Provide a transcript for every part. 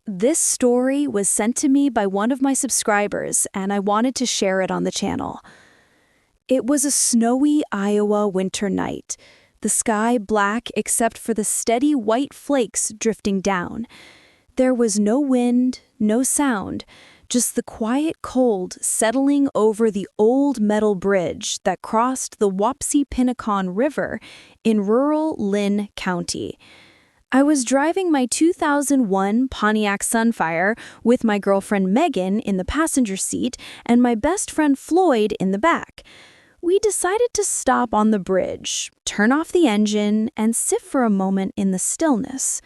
This story was sent to me by one of my subscribers, and I wanted to share it on the channel. It was a snowy Iowa winter night, the sky black except for the steady white flakes drifting down. There was no wind, no sound, just the quiet cold settling over the old metal bridge that crossed the Wapsipinicon River in rural Lynn County. I was driving my 2001 Pontiac Sunfire with my girlfriend Megan in the passenger seat and my best friend Floyd in the back. We decided to stop on the bridge, turn off the engine, and sit for a moment in the stillness.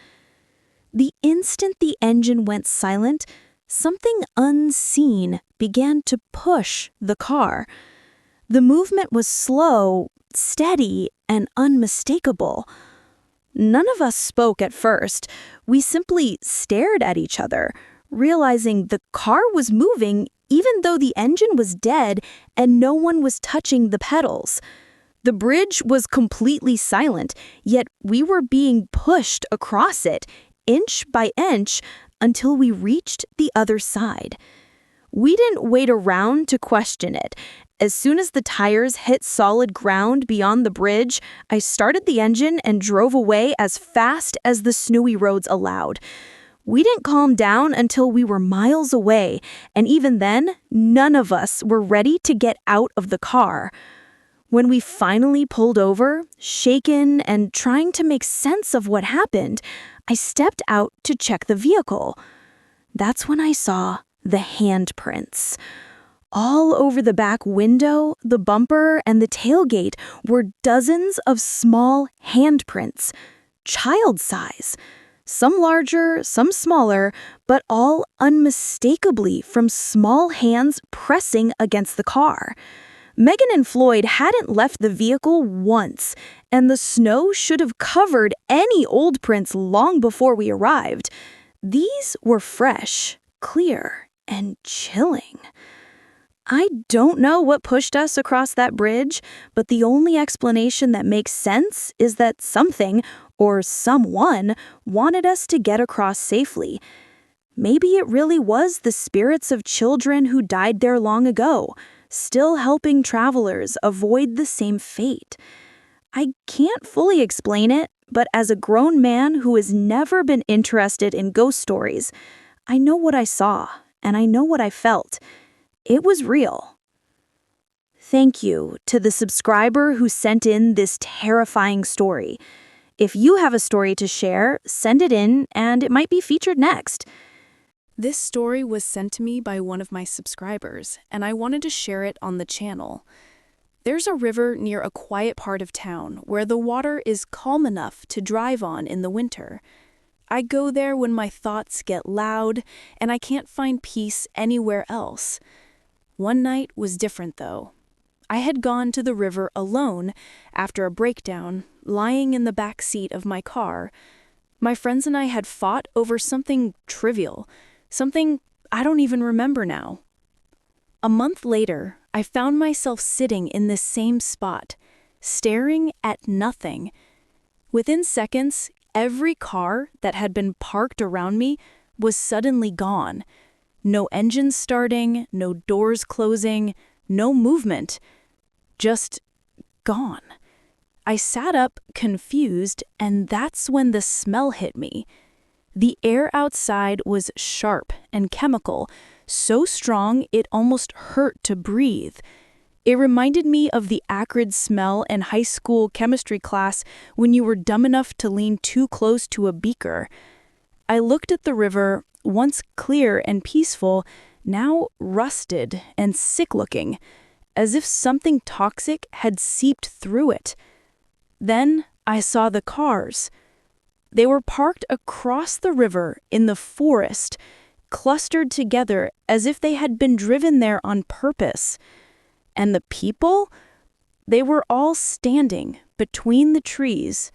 The instant the engine went silent, something unseen began to push the car. The movement was slow, steady, and unmistakable. None of us spoke at first. We simply stared at each other, realizing the car was moving even though the engine was dead and no one was touching the pedals. The bridge was completely silent, yet we were being pushed across it, inch by inch, until we reached the other side. We didn't wait around to question it. As soon as the tires hit solid ground beyond the bridge, I started the engine and drove away as fast as the snowy roads allowed. We didn't calm down until we were miles away, and even then, none of us were ready to get out of the car. When we finally pulled over, shaken and trying to make sense of what happened, I stepped out to check the vehicle. That's when I saw the handprints. All over the back window, the bumper, and the tailgate were dozens of small handprints, child size. Some larger, some smaller, but all unmistakably from small hands pressing against the car. Megan and Floyd hadn't left the vehicle once, and the snow should have covered any old prints long before we arrived. These were fresh, clear, and chilling. I don't know what pushed us across that bridge, but the only explanation that makes sense is that something, or someone, wanted us to get across safely. Maybe it really was the spirits of children who died there long ago, still helping travelers avoid the same fate. I can't fully explain it, but as a grown man who has never been interested in ghost stories, I know what I saw, and I know what I felt. It was real. Thank you to the subscriber who sent in this terrifying story. If you have a story to share, send it in and it might be featured next. This story was sent to me by one of my subscribers, and I wanted to share it on the channel. There's a river near a quiet part of town where the water is calm enough to drive on in the winter. I go there when my thoughts get loud and I can't find peace anywhere else. One night was different, though. I had gone to the river alone after a breakdown, lying in the back seat of my car. My friends and I had fought over something trivial, something I don't even remember now. A month later, I found myself sitting in this same spot, staring at nothing. Within seconds, every car that had been parked around me was suddenly gone. No engines starting, no doors closing, no movement. Just gone. I sat up, confused, and that's when the smell hit me. The air outside was sharp and chemical, so strong it almost hurt to breathe. It reminded me of the acrid smell in high school chemistry class when you were dumb enough to lean too close to a beaker. I looked at the river, once clear and peaceful, now rusted and sick-looking, as if something toxic had seeped through it. Then I saw the cars. They were parked across the river in the forest, clustered together as if they had been driven there on purpose. And the people? They were all standing between the trees,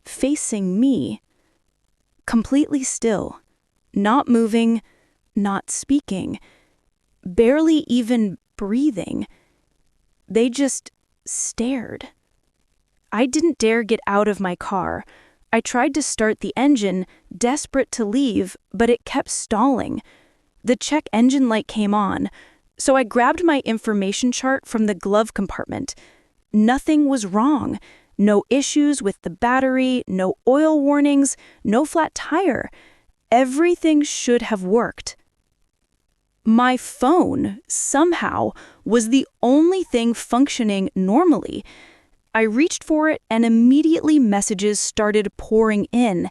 facing me. Completely still, not moving, not speaking, barely even breathing. They just stared. I didn't dare get out of my car. I tried to start the engine, desperate to leave, but it kept stalling. The check engine light came on, so I grabbed my information chart from the glove compartment. Nothing was wrong. No issues with the battery, no oil warnings, no flat tire. Everything should have worked. My phone, somehow, was the only thing functioning normally. I reached for it and immediately messages started pouring in,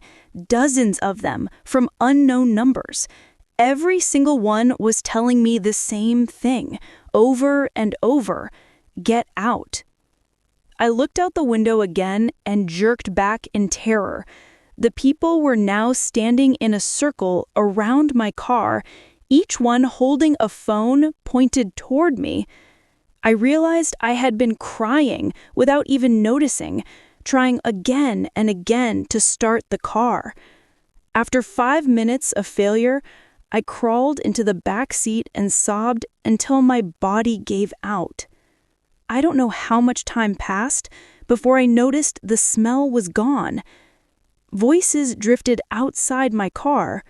dozens of them, from unknown numbers. Every single one was telling me the same thing, over and over: get out. I looked out the window again and jerked back in terror. The people were now standing in a circle around my car, each one holding a phone pointed toward me. I realized I had been crying without even noticing, trying again and again to start the car. After 5 minutes of failure, I crawled into the back seat and sobbed until my body gave out. I don't know how much time passed before I noticed the smell was gone. Voices drifted outside my car.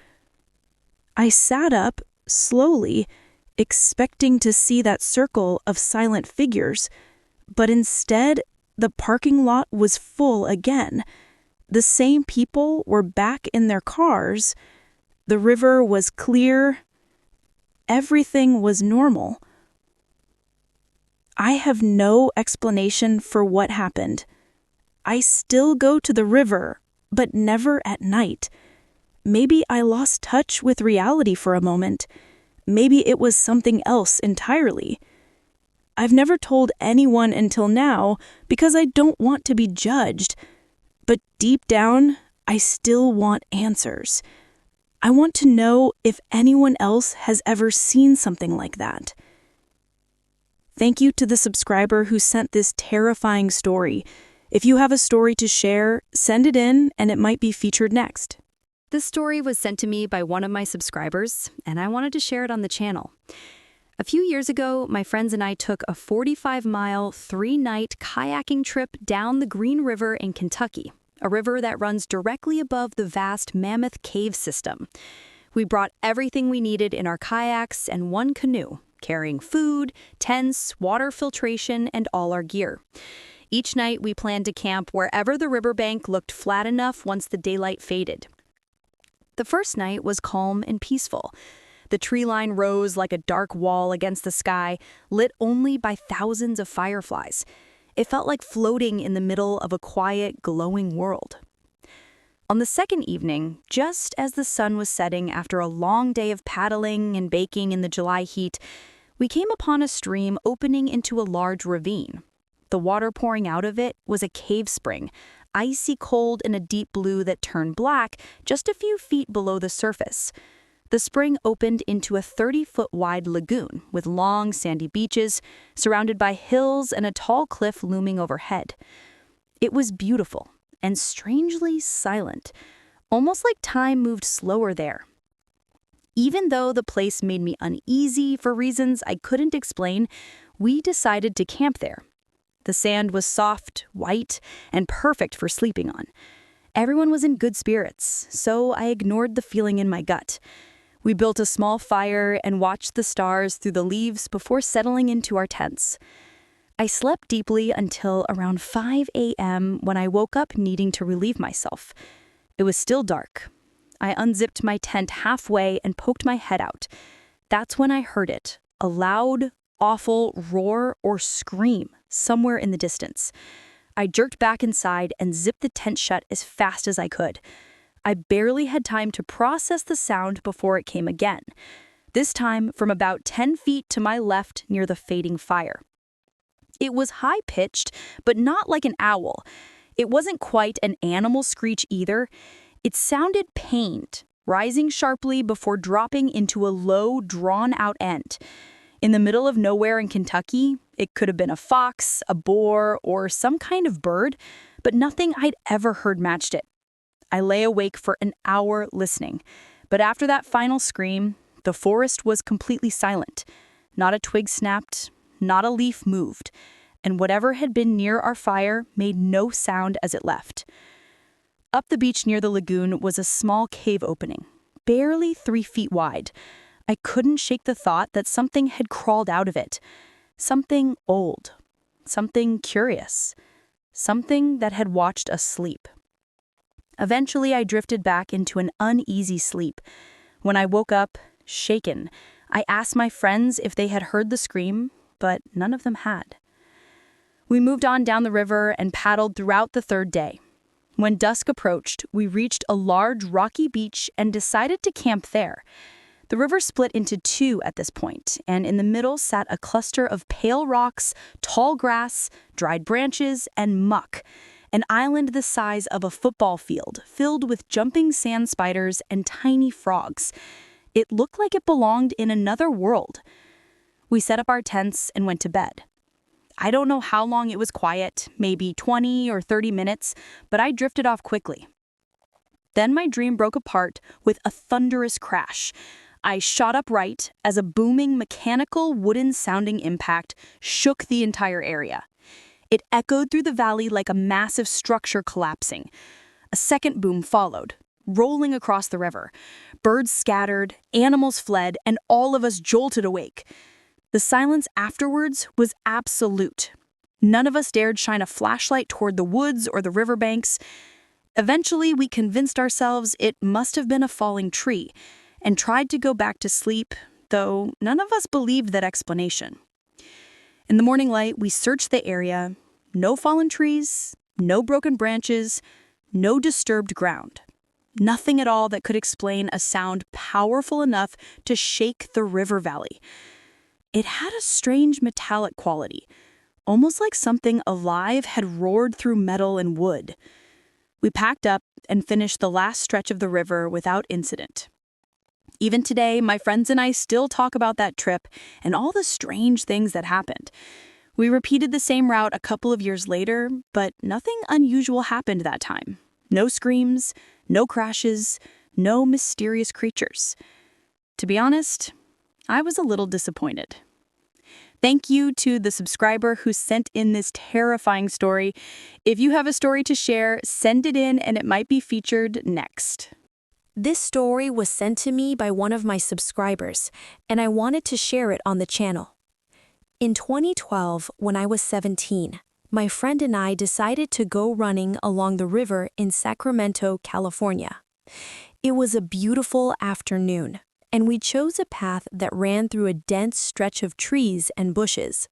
I sat up, slowly, expecting to see that circle of silent figures, but instead, the parking lot was full again. The same people were back in their cars. The river was clear. Everything was normal. I have no explanation for what happened. I still go to the river, but never at night. Maybe I lost touch with reality for a moment. Maybe it was something else entirely. I've never told anyone until now because I don't want to be judged. But deep down, I still want answers. I want to know if anyone else has ever seen something like that. Thank you to the subscriber who sent this terrifying story. If you have a story to share, send it in and it might be featured next. This story was sent to me by one of my subscribers, and I wanted to share it on the channel. A few years ago, my friends and I took a 45-mile, 3-night kayaking trip down the Green River in Kentucky, a river that runs directly above the vast Mammoth Cave system. We brought everything we needed in our kayaks and one canoe, carrying food, tents, water filtration, and all our gear. Each night, we planned to camp wherever the riverbank looked flat enough once the daylight faded. The first night was calm and peaceful. The tree line rose like a dark wall against the sky, lit only by thousands of fireflies. It felt like floating in the middle of a quiet, glowing world. On the second evening, just as the sun was setting after a long day of paddling and baking in the July heat, we came upon a stream opening into a large ravine. The water pouring out of it was a cave spring, icy cold in a deep blue that turned black just a few feet below the surface. The spring opened into a 30-foot wide lagoon with long sandy beaches, surrounded by hills and a tall cliff looming overhead. It was beautiful and strangely silent, almost like time moved slower there. Even though the place made me uneasy for reasons I couldn't explain, we decided to camp there. The sand was soft, white, and perfect for sleeping on. Everyone was in good spirits, so I ignored the feeling in my gut. We built a small fire and watched the stars through the leaves before settling into our tents. I slept deeply until around 5 a.m. when I woke up needing to relieve myself. It was still dark. I unzipped my tent halfway and poked my head out. That's when I heard it, a loud, awful roar or scream somewhere in the distance. I jerked back inside and zipped the tent shut as fast as I could. I barely had time to process the sound before it came again, this time from about 10 feet to my left near the fading fire. It was high-pitched, but not like an owl. It wasn't quite an animal screech either. It sounded pained, rising sharply before dropping into a low, drawn-out end. In the middle of nowhere in Kentucky, it could have been a fox, a boar, or some kind of bird, but nothing I'd ever heard matched it. I lay awake for an hour listening, but after that final scream, the forest was completely silent. Not a twig snapped, not a leaf moved, and whatever had been near our fire made no sound as it left. Up the beach near the lagoon was a small cave opening, barely 3 feet wide. I couldn't shake the thought that something had crawled out of it. Something old. Something curious. Something that had watched us sleep. Eventually, I drifted back into an uneasy sleep. When I woke up, shaken, I asked my friends if they had heard the scream, but none of them had. We moved on down the river and paddled throughout the 3rd day. When dusk approached, we reached a large rocky beach and decided to camp there. The river split into 2 at this point, and in the middle sat a cluster of pale rocks, tall grass, dried branches, and muck, an island the size of a football field filled with jumping sand spiders and tiny frogs. It looked like it belonged in another world. We set up our tents and went to bed. I don't know how long it was quiet, maybe 20 or 30 minutes, but I drifted off quickly. Then my dream broke apart with a thunderous crash. I shot upright as a booming, mechanical, wooden-sounding impact shook the entire area. It echoed through the valley like a massive structure collapsing. A second boom followed, rolling across the river. Birds scattered, animals fled, and all of us jolted awake. The silence afterwards was absolute. None of us dared shine a flashlight toward the woods or the riverbanks. Eventually, we convinced ourselves it must have been a falling tree, and tried to go back to sleep, though none of us believed that explanation. In the morning light, we searched the area. No fallen trees, no broken branches, no disturbed ground. Nothing at all that could explain a sound powerful enough to shake the river valley. It had a strange metallic quality, almost like something alive had roared through metal and wood. We packed up and finished the last stretch of the river without incident. Even today, my friends and I still talk about that trip and all the strange things that happened. We repeated the same route a couple of years later, but nothing unusual happened that time. No screams, no crashes, no mysterious creatures. To be honest, I was a little disappointed. Thank you to the subscriber who sent in this terrifying story. If you have a story to share, send it in and it might be featured next. This story was sent to me by one of my subscribers, and I wanted to share it on the channel. In 2012, when I was 17, my friend and I decided to go running along the river in Sacramento, California. It was a beautiful afternoon, and we chose a path that ran through a dense stretch of trees and bushes.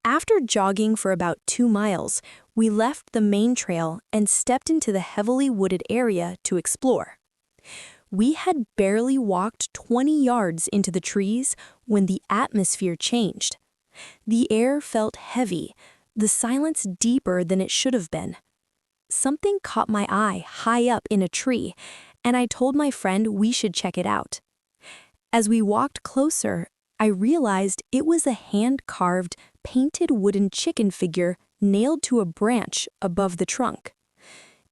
After jogging for about 2 miles, we left the main trail and stepped into the heavily wooded area to explore. We had barely walked 20 yards into the trees when the atmosphere changed. The air felt heavy, the silence deeper than it should have been. Something caught my eye high up in a tree, and I told my friend we should check it out. As we walked closer, I realized it was a hand-carved, painted wooden chicken figure nailed to a branch above the trunk.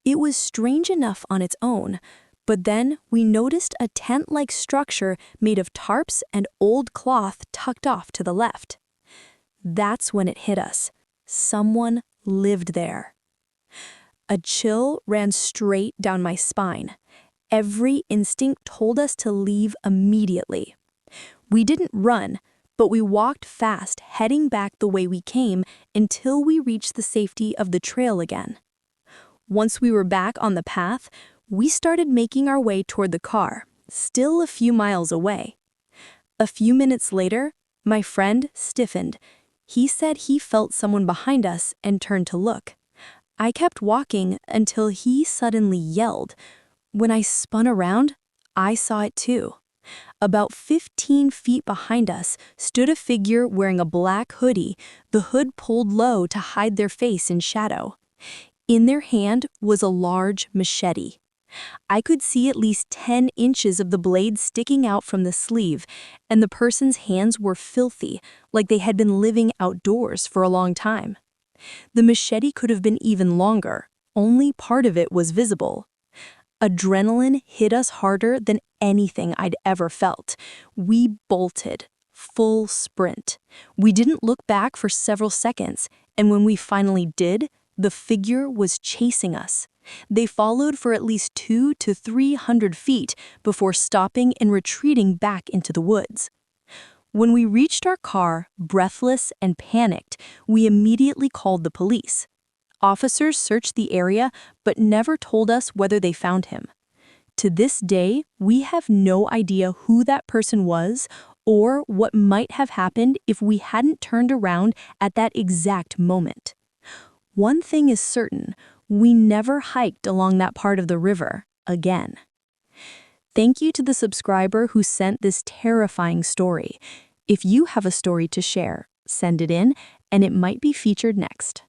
It was strange enough on its own, but then we noticed a tent-like structure made of tarps and old cloth tucked off to the left. That's when it hit us. Someone lived there. A chill ran straight down my spine. Every instinct told us to leave immediately. We didn't run, but we walked fast, heading back the way we came until we reached the safety of the trail again. Once we were back on the path, we started making our way toward the car, still a few miles away. A few minutes later, my friend stiffened. He said he felt someone behind us and turned to look. I kept walking until he suddenly yelled. When I spun around, I saw it too. About 15 feet behind us stood a figure wearing a black hoodie, the hood pulled low to hide their face in shadow. In their hand was a large machete. I could see at least 10 inches of the blade sticking out from the sleeve, and the person's hands were filthy, like they had been living outdoors for a long time. The machete could have been even longer, only part of it was visible. Adrenaline hit us harder than anything I'd ever felt. We bolted, full sprint. We didn't look back for several seconds, and when we finally did, the figure was chasing us. They followed for at least 200 to 300 feet before stopping and retreating back into the woods. When we reached our car, breathless and panicked, we immediately called the police. Officers searched the area but never told us whether they found him. To this day, we have no idea who that person was or what might have happened if we hadn't turned around at that exact moment. One thing is certain, we never hiked along that part of the river again. Thank you to the subscriber who sent this terrifying story. If you have a story to share, send it in and it might be featured next.